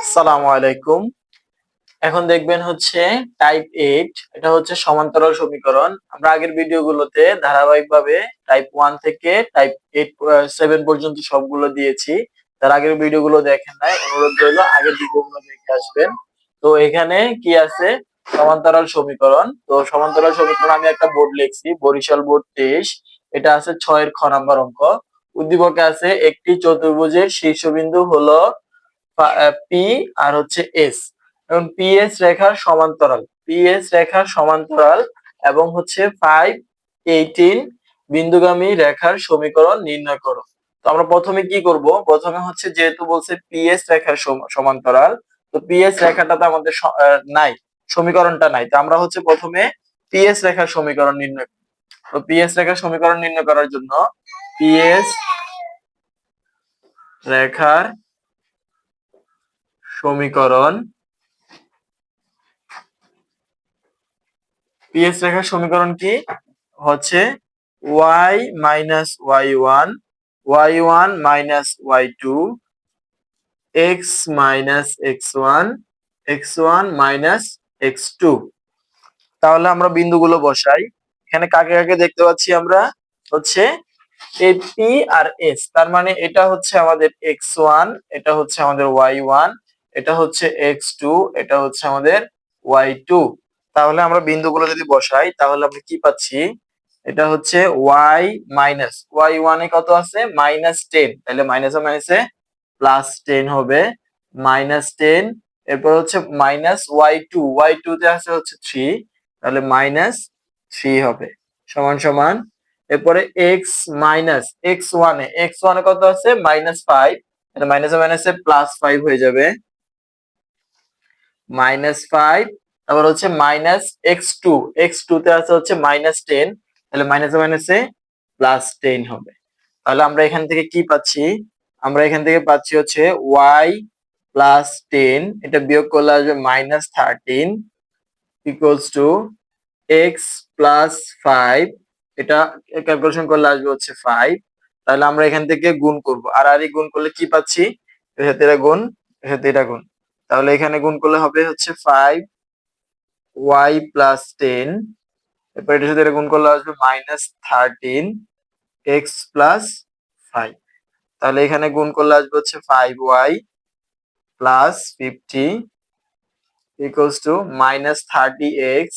আসসালামু আলাইকুম। এখন দেখবেন হচ্ছে টাইপ 8, এটা হচ্ছে সমান্তরাল সমীকরণ। আমরা আগের ভিডিওগুলোতে ধারাবাহিকভাবে টাইপ 1 থেকে টাইপ 8 7 পর্যন্ত সবগুলো দিয়েছি। তার আগের ভিডিওগুলো দেখেন নাই, অনুরোধ রইল আগের ভিডিওগুলো দেখে আসবেন। তো এখানে কি আছে? সমান্তরাল সমীকরণ। তো সমান্তরাল সমীকরণ আমি একটা বোর্ড লিখছি, বরিশাল বোর্ড 23। এটা আছে 6 এর খ নাম্বার অঙ্ক। উদ্দীপকে আছে একটি চতুর্ভুজের শীর্ষবিন্দু হলো পি আর হচ্ছে এস। এখন পিএস রেখার সমান্তরাল, পিএস রেখার সমান্তরাল এবং হচ্ছে 5 18 বিন্দুগামী রেখার সমীকরণ নির্ণয় করো। তো আমরা প্রথমে কি করব? প্রথমে হচ্ছে যেহেতু বলছে পিএস রেখার সমান্তরাল, তো পিএস রেখাটা তো আমাদের নাই, সমীকরণটা নাই। তো আমরা হচ্ছে প্রথমে পিএস রেখার সমীকরণ নির্ণয় করব। তো পিএস রেখার সমীকরণ নির্ণয় করার জন্য পিএস রেখার সমীকরণ, পিএস রেখার সমীকরণ কি হচ্ছে? y minus y1, y1 minus y2, x minus x1, x1 minus x2। তাহলে আমরা বিন্দুগুলো বসাই। এখানে কাকে কাকে দেখতে পাচ্ছি আমরা? হচ্ছে এই পি আর এস। তার মানে এটা হচ্ছে আমাদের x1, এটা হচ্ছে আমাদের y1, এটা হচ্ছে x2, এটা হচ্ছে আমাদের y2। তাহলে আমরা বিন্দুগুলো যদি বসাই তাহলে আমরা কি পাচ্ছি? এটা হচ্ছে y মাইনাস y1 এ কত আছে? -10। তাহলে মাইনাসে মাইনাসে +10 হবে, -10। এরপর হচ্ছে মাইনাস y2, y2 তে আছে হচ্ছে 3, তাহলে -3 হবে, সমান সমান। এরপরে x মাইনাস x1 এ, x1 এ কত আছে? -5, তাহলে মাইনাসে মাইনাসে +5 হয়ে যাবে, -5। তারপর হচ্ছে মাইনাস x2, x2 তে আছে হচ্ছে -10, তাহলে মাইনাসে মাইনাসে +10 হবে। তাহলে আমরা এখান থেকে কি পাচ্ছি? আমরা এখান থেকে পাচ্ছি হচ্ছে y প্লাস 10, এটা বিয়োগ করলে আসবে -13 ইকুয়ালস টু x প্লাস 5, এটা ক্যালকুলেশন করলে আসবে হচ্ছে 5। তাহলে আমরা এখান থেকে গুণ করব, আর গুণ করলে কি পাচ্ছি? এর সাথে এটা গুণ, এর সাথে এটা গুণ। তাহলে এখানে গুণ করলে হবে হচ্ছে 5y প্লাস 10, এরপর এটার সাথে এটা গুণ করলে আসবে -13 x প্লাস 5। তাহলে এখানে গুণ করলে আসবে হচ্ছে 5y plus 50 equals to -30x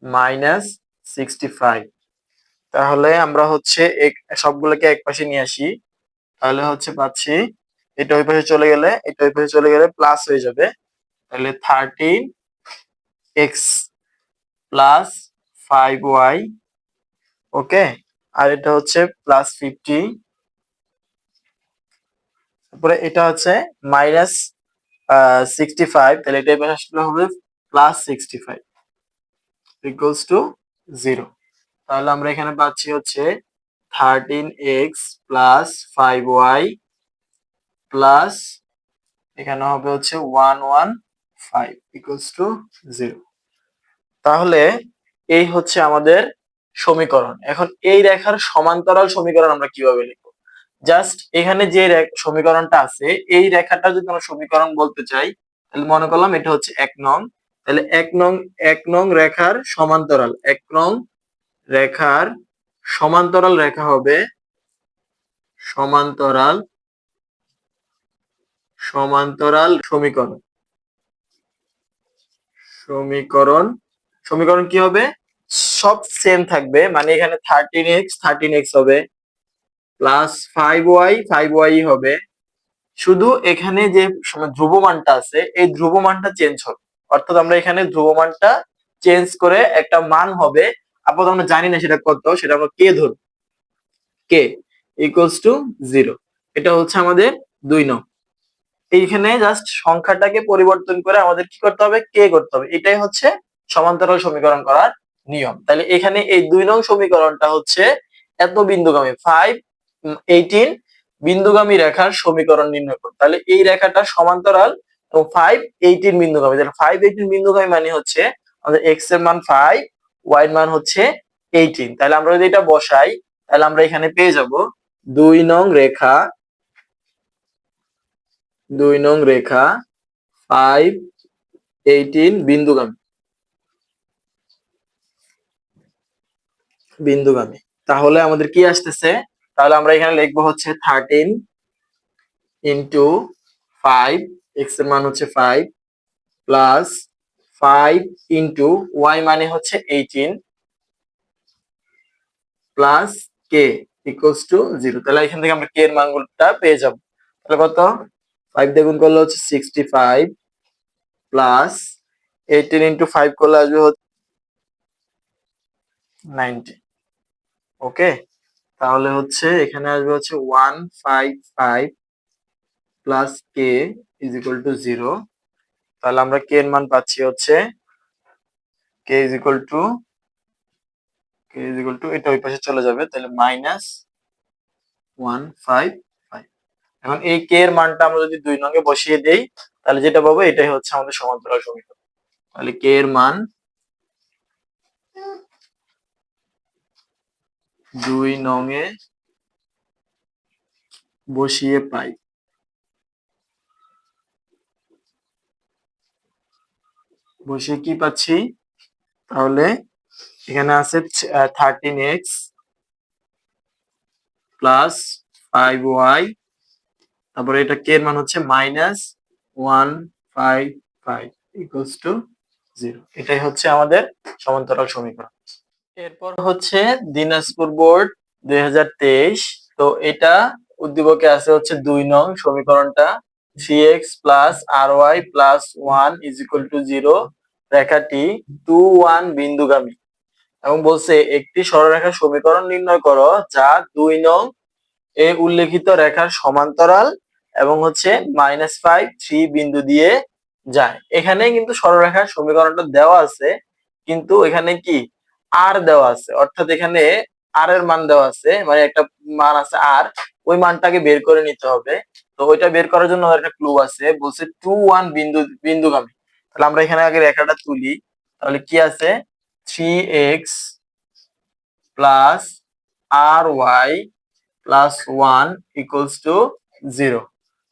minus 65। তাহলে আমরা হচ্ছে সবগুলোকে এক পাশে নিয়ে আসি। তাহলে হচ্ছে পাচ্ছি এটা ওই পাশে চলে গেলে, এটা ওই পাশে চলে গেলে প্লাস হয়ে যাবে। তাহলে 13x প্লাস 5y, ওকে। আর এটা হচ্ছে প্লাস 50, তারপরে এটা হচ্ছে মাইনাস 65, তাহলে এটা এবার আসলে হবে প্লাস 65 ইকুয়ালস টু 0। তাহলে আমরা এখানে পাচ্ছি হচ্ছে 13x প্লাস 5y প্লাস এখানে হবে হচ্ছে 115 ইকুয়ালস টু 0। তাহলে এই হচ্ছে আমাদের সমীকরণ। এখন এই রেখার সমান্তরাল সমীকরণ আমরা কিভাবে লিখব? জাস্ট এখানে যে সমীকরণটা আছে, এই রেখাটা যদি আমরা সমীকরণ বলতে চাই, তাহলে মনে করলাম এটা হচ্ছে 1 নং। তাহলে 1 নং রেখার সমান্তরাল, 1 নং রেখার সমান্তরাল রেখা হবে সমান্তরাল, সমান্তরাল সমীকরণ। সমীকরণ, সমীকরণ কি হবে? সব সেম থাকবে, মানে এখানে 13x হবে, প্লাস 5y হবে। শুধু এখানে যে ধ্রুবমানটা আছে, এই ধ্রুবমানটা চেঞ্জ হবে। অর্থাৎ আমরা এখানে ধ্রুবমানটা চেঞ্জ করে একটা মান হবে, আপাতত আমরা জানি না সেটা কত, সেটা আমরা কে ধরব, কে ইকুয়ালস টু 0। এটা হচ্ছে আমাদের 2 নং। এইখানে জাস্ট সংখ্যাটাকে পরিবর্তন করে আমাদের কি করতে হবে? কে করতে হবে। এটাই হচ্ছে সমান্তরাল সমীকরণ করার নিয়ম। তাহলে এখানে এই 2 নং সমীকরণটা হচ্ছে এত বিন্দুগামী 5 18 বিন্দুগামী রেখার সমীকরণ নির্ণয় করতে। তাহলে এই রেখাটা সমান্তরাল এবং 5 18 বিন্দুগামী। তাহলে 5 18 বিন্দুগামী মানে হচ্ছে আমাদের x এর মান 5, y এর মান হচ্ছে 18। তাহলে আমরা যদি এটা বসাই তাহলে আমরা এখানে পেয়ে যাব 2 নং রেখা, 2 নং রেখা 5 18 বিন্দুগামী। তাহলে আমাদের কি আসতেছে, তাহলে আমরা এখানে লিখবো হচ্ছে 13 ইন্টু 5, এক্স এর মান হচ্ছে 5 প্লাস 5 ইন্টু ওয়াই মানে হচ্ছে 18 প্লাস কে ইকুয়ালস টু 0। তাহলে এখান থেকে আমরা কে এর মানটা পেয়ে যাব। তাহলে কত, 5 দিয়ে গুণ করলে হচ্ছে 65 প্লাস 18 ইন্টু 5 করলে আসবে হচ্ছে 90। ওকে, তাহলে হচ্ছে এখানে আসবে হচ্ছে 155 plus K is equal to 0। তাহলে আমরা কে এর মান পাচ্ছি হচ্ছে কে ইজ ইকুয়াল টু এটা ওই পাশে চলে যাবে, তাহলে -155। এখন এই কে এর মানটা আমরা যদি 2 নং এ বসিয়ে দেই, তাহলে যেটা পাবো এটাই হচ্ছে আমাদের সমান্তরাল সমীকরণ। তাহলে কে এর মান 2 নং এ বসিয়ে পাই। বসিয়ে কি পাচ্ছি, তাহলে এখানে আছে 13x প্লাস 5y, তারপরে এটা কে এর মান হচ্ছে -155 ইকুয়ালস টু 0। এটাই হচ্ছে আমাদের সমান্তরাল সমীকরণ। এরপর হচ্ছে দিনাজপুর বোর্ড 2023। তো এটা উদ্দীপকে আছে হচ্ছে 2 নং সমীকরণটা, 3x plus ry plus 1 is equal to 0 রেখাটি 2 1 বিন্দুগামী, এবং বলছে একটি সরলরেখার সমীকরণ নির্ণয় করো যা 2 নং এ উল্লেখিত রেখার সমান্তরাল এবং হচ্ছে -5 3 বিন্দু দিয়ে যায়। এখানে কিন্তু সরলরেখার সমীকরণটা দেওয়া আছে, কিন্তু এখানে কি আর দেওয়া আছে, অর্থাৎ এখানে আর এর মান দেওয়া আছে, মানে একটা মান আছে আর, ওই মানটাকে বের করে নিতে হবে। তো ওইটা বের করার জন্য একটা ক্লু আছে, বলছে 2 1 বিন্দুগামী। তাহলে আমরা এখানে আগে রেখাটা তুলি। তাহলে কি আছে, 3x প্লাস আর ওয়াই প্লাস 1 ইকুয়ালস টু 0।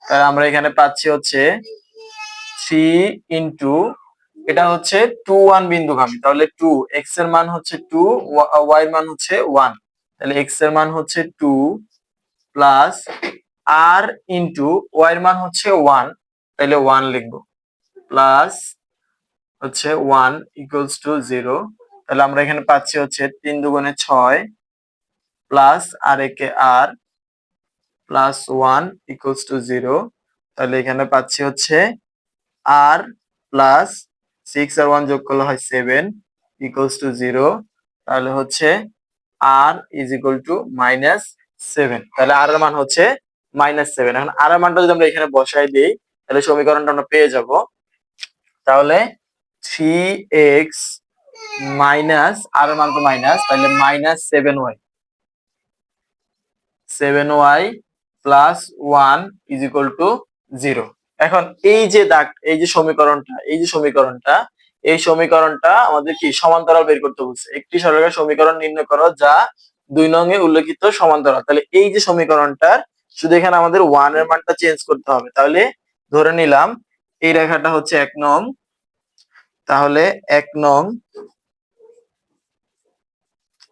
তাহলে আমরা এখানে পাচ্ছি হচ্ছে 3 ইন্টু, এটা হচ্ছে 2 1 বিন্দুগামী, তাহলে 2 এক্স এর মান হচ্ছে 2, ওয়াই এর মান হচ্ছে 1। তাহলে এক্স এর মান হচ্ছে 2 প্লাস আর ইন্টু ওয়াই এর মান হচ্ছে 1, তাহলে 1 লিখবো, প্লাস হচ্ছে 1 ইকুয়ালস টু 0। তাহলে আমরা এখানে পাচ্ছি হচ্ছে 3 দুগুণে 6 প্লাস আর একে আর প্লাস 1 ইকুয়ালস টু 0। তাহলে এখানে পাচ্ছি হচ্ছে আর প্লাস 6 আর 1 যোগ করলে হয় 7 ইকুয়ালস টু 0। তাহলে হচ্ছে আর ইজ ইকুয়াল টু -7। তাহলে আর এর মান হচ্ছে -7। এখন আর এর মানটা যদি আমরা এখানে বসাই দিই, তাহলে সমীকরণটা আমরা পেয়ে যাব। তাহলে 3x মাইনাস আর এর মান তো মাইনাস, তাহলে -7y, 7y plus 1 is equal to 0। এখন এই যে দাগ, এই সমীকরণটা আমাদের কি সমান্তরাল বের করতে বলছে। একটি সরলরেখার সমীকরণ নির্ণয় করো যা 2 নং এ উল্লেখিত সমান্তরাল। তাহলে এই যে সমীকরণটার শুধু এখানে আমাদের 1 এর মানটা চেঞ্জ করতে হবে। তাহলে ধরে নিলাম এই রেখাটা হচ্ছে 1 নং, তাহলে 1 নং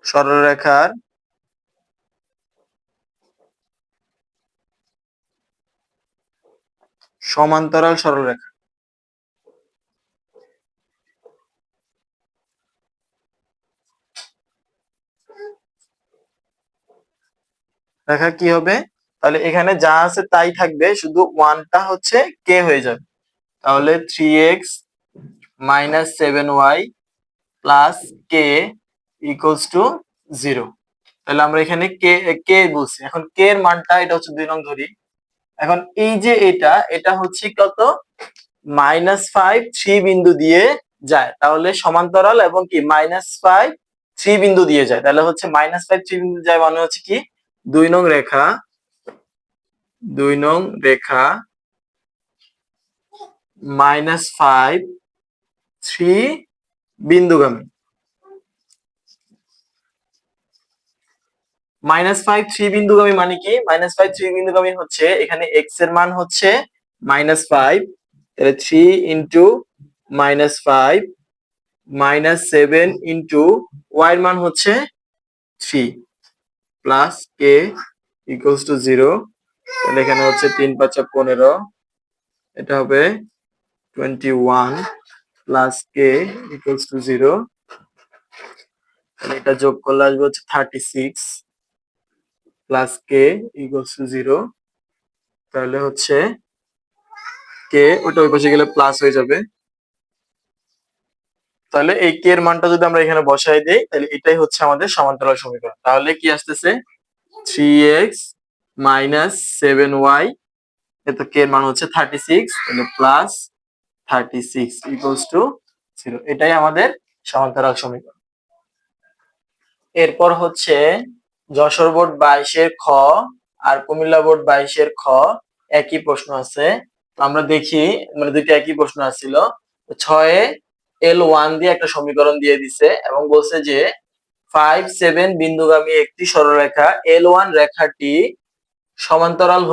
সরলরেখার সমান্তরাল সরলরেখা, রেখা কি হবে, তাহলে এখানে যা আছে তাই থাকবে, শুধু 1টা হচ্ছে কে হয়ে যাবে। তাহলে 3x minus 7y plus K equals to 0। তাহলে আমরা এখানে কে কে বলছি, এখন কে এর মানটা এটা হচ্ছে 2 নং ধরি। এখন এই যে এটা হচ্ছে কত, -5 3 বিন্দু দিয়ে যায়, তাহলে সমান্তরাল এবং কি -5 3 বিন্দু দিয়ে যায়, তাহলে হচ্ছে -5 3 বিন্দু যায় মানে হচ্ছে কি 2 নং রেখা, 2 নং রেখা -5 3 বিন্দুগামী। -5 3 বিন্দুগামী মানে কি, -5 3 বিন্দুগামী হচ্ছে এখানে x এর মান হচ্ছে -5, তাহলে 3 ইন্টু -5 -7 ইন্টু y এর মান হচ্ছে 3 প্লাস কে ইকুয়ালস টু 0। তাহলে এখানে হচ্ছে 3 5 15, এটা হবে 21 প্লাস কে ইকুয়ালস টু 0। তাহলে এটা যোগ করলে আসবে হচ্ছে 36 প্লাস কে ইকুয়ালস টু 0। তাহলে হচ্ছে কে ওটা ওই পাশে গেলে প্লাস হয়ে যাবে। তাহলে এই কে এর মানটা যদি আমরা এখানে বসাই দেই তাহলে এটাই হচ্ছে আমাদের সমান্তরাল সমীকরণ। তাহলে কি আসতেছে 3x মাইনাস 7y, এত কে এর মান হচ্ছে 36, তাহলে প্লাস 36 ইকুয়ালস টু 0। এটাই আমাদের সমান্তরাল সমীকরণ। এরপর হচ্ছে যশোর বোর্ড 22 এর খ আর কুমিল্লা বোর্ড 22 এর খ একই প্রশ্ন আছে। তো আমরা দেখি, মানে দুইটা একই প্রশ্ন আসছিল। 6 L1 দিয়ে একটা সমীকরণ দিয়ে দিছে এবং বলছে যে 5 7 বিন্দুগামী একটি সরলরেখা L1 রেখাটি সমান্তরাল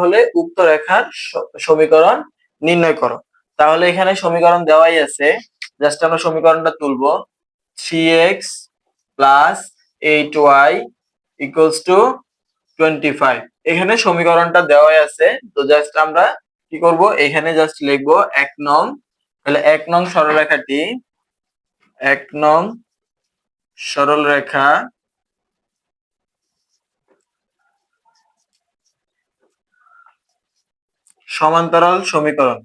হলে উক্ত রেখার সমীকরণ নির্ণয় করো। তাহলে এখানে সমীকরণ দেওয়াই আছে, জাস্ট আমরা সমীকরণটা তুলবো। 3x plus 8y equals to 25। এখানে সমীকরণটা দেওয়াই আছে, তো জাস্ট আমরা কি করব, এখানে জাস্ট লিখবো 1 নং। তাহলে 1 নং সরলরেখাটি 1 নং সরলরেখা সমান্তরাল সমীকরণ।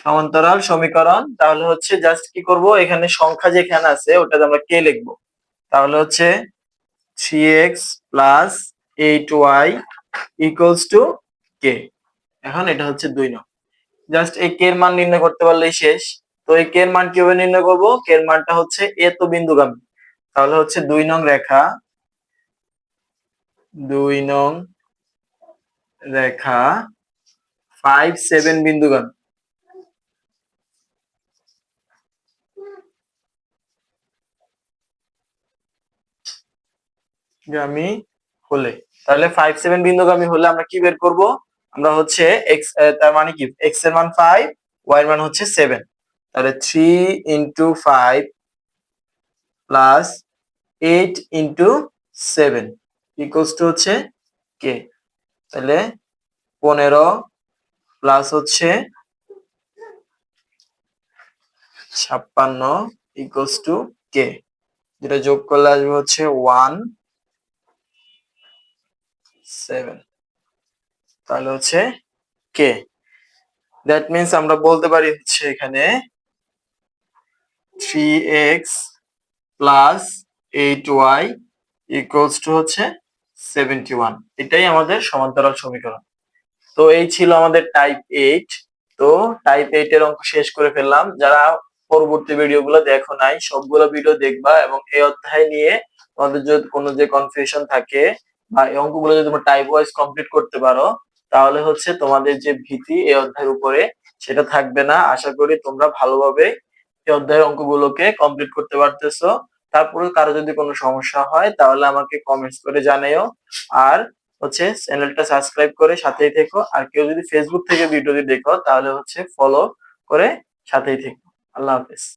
সমান্তরাল সমীকরণ। তাহলে হচ্ছে জাস্ট কি করব, এখানে সংখ্যা যেখানে আছে ওটাতে আমরা কে লিখবো। তাহলে হচ্ছে 3x plus 8y equals to কে। এখন এটা হচ্ছে 2 নং। জাস্ট এই কে এর মান নির্ণয় করতে পারলেই শেষ। তো এই কে এর মান কিভাবে নির্ণয় করব, কে এর মানটা হচ্ছে এত বিন্দুগামী। তাহলে হচ্ছে 2 নং রেখা, 2 নং রেখা 5 7 বিন্দুগামী। গামী হলে, তাহলে 5 7 বিন্দুগামী হলে আমরা কি বের করব, আমরা হচ্ছে x, তার মানে কি x এর মান 5, y এর মান হচ্ছে 7। তাহলে 3 into 5 plus 8 into 7 equals to হচ্ছে কে। তাহলে 15 প্লাস হচ্ছে 56 ইকুয়ালস টু কে, যেটা যোগ করলে আসবে হচ্ছে 1 7। তাহলে হচ্ছে কে। দ্যাট মিন্স আমরা বলতে পারি হচ্ছে এখানে 3x plus 8y equals to হচ্ছে 71। এটাই আমাদের সমান্তরাল সমীকরণ। তো এই ছিল আমাদের টাইপ 8। তো টাইপ 8 এর অঙ্ক শেষ করে ফেললাম। যারা পরবর্তী ভিডিওগুলো দেখো নাই, সবগুলো ভিডিও দেখবা এবং এই অধ্যায় নিয়ে তোমাদের যদি কোনো যে কনফিউশন থাকে বা এই অঙ্কগুলো যদি তোমরা টাইপ ওয়াইজ কমপ্লিট করতে পারো, তাহলে হচ্ছে তোমাদের যে ভীতি এই অধ্যায়ের উপরে সেটা থাকবে না। আশা করি তোমরা ভালোভাবে এই অধ্যায়ের অঙ্কগুলোকে কমপ্লিট করতে পারতেছো। তারপরে কারো যদি কোনো সমস্যা হয় তাহলে আমাকে কমেন্টস করে জানাইও। আর হচ্ছে চ্যানেলটা সাবস্ক্রাইব করে সাথেই থেকো। আর কেউ যদি ফেসবুক থেকে ভিডিওটি দেখো তাহলে হচ্ছে ফলো করে সাথেই থেকো। আল্লাহ হাফেজ।